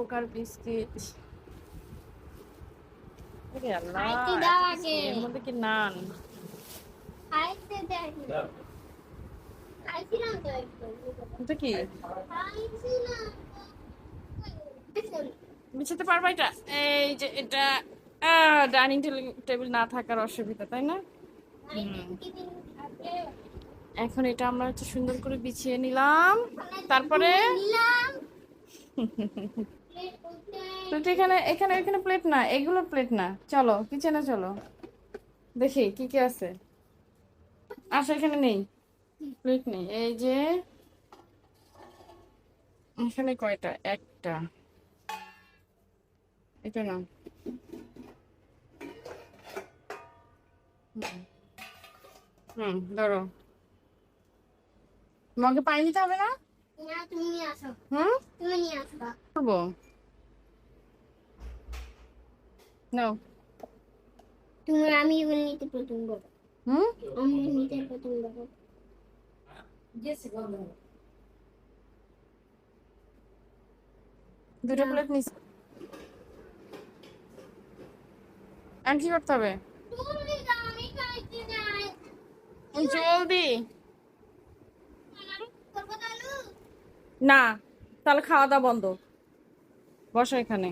Coke আর biscuit. আরে আল্লাহ, খাইতে দাও এত আগে। কিছু, এর মধ্যে কি নান? খাইতে দাও। খাইছিলাম তো একটু। এটা কি খাইছিলাম। বিছাতে পারবা এটা? এই যে এটা ডাইনিং টেবিল না থাকার অসুবিধা, তাই না? এখন এটা আমরা হচ্ছে সুন্দর করে বিছিয়ে নিলাম, তারপরে নিলাম। প্লেট এখানে এখানে এখানে প্লেট না, এগুলো প্লেট না। চলো কিচেনে চলো, দেখি কি কি আছে। আসো, এখানে নেই, প্লেট নেই। এই যে এখানে কয়টা? একটা, এটা না। ধরো, তোমাকে পানি দিতে হবে না? না, তুমি নিয়ে আসো। হুম, তুমি নিয়ে আসবা। করবো নাও। তুমি আমি নিতে পছন্দ করো। হুম, আমি নিতে পছন্দ করো। দুটো প্লেট নিস। আর কি করতে হবে? তুমি দাও, আমি খাইতে যাই। জলদি। করবো তাহলে? না, তাহলে খাওয়া দাওয়া বন্ধ। বসো এখানে।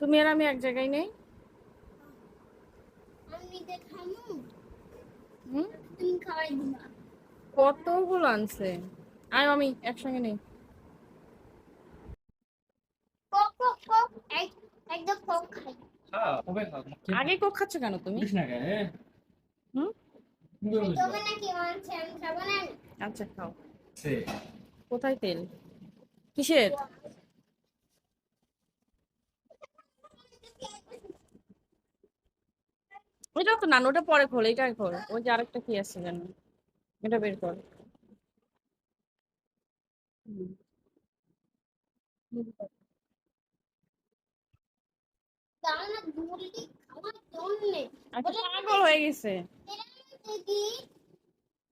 তুমি আর আমি এক জায়গায় নেই। আমি নিতে খামু। হুম, তুমি খাওয়াই দিবা। কতগুলো আনছে। আয় আমি একসঙ্গে নেই। কক কক কক, একদম কক খাই। আগে কোক খাচ্ছ কেন তুমি? হুম, তুমি নাকি মানছে আমি খাবো না। আচ্ছা খাও। কোথায় তেল? কিসের? ওইটা তো না, ওটা পরে খোল, এটা খোল। ওই যে আরেকটা কি আছে জানো, এটা বের কর। হুম। দাও না, দুলি খাওয়ার জন্যে। আচ্ছা, পাগল হয়ে গেছে। এটার মধ্যে কি?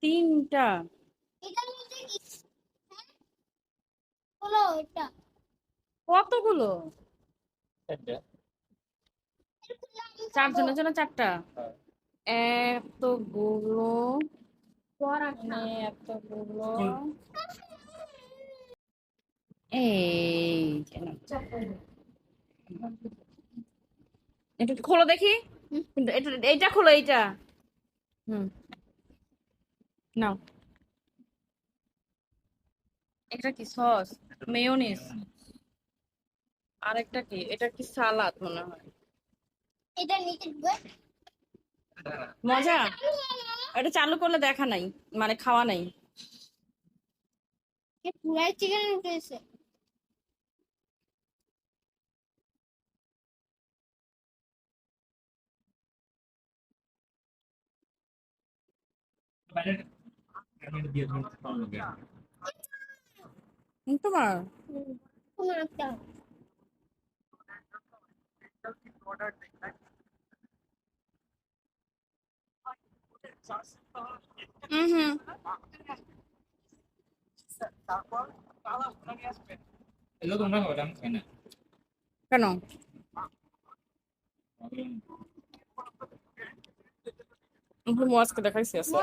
তিনটা। এটার মধ্যে কি? হ্যাঁ? হলো এটা। কতগুলো? এরকম আমি খাবো। চারজনের জন্য চারটা? এতগুলো, পরাটা। মানে এতগুলো। এই যে নাও। এটা খোলো দেখি। কিন্তু এটা, এইটা খোলো, এইটা। হুম, নাও। এটা কি সস? মেয়োনিজ? আরেকটা কি? এটা কি সালাদ মনে হয়। এটা নিচে ঢুকে। মজা। এটা চালু করলে দেখা নাই, মানে খাওয়া নাই। পুরাই চিকেন উঠেছে। তোমার তোমার একটা। হুম হুম, কেন? মজকে দেখাইছি আছে।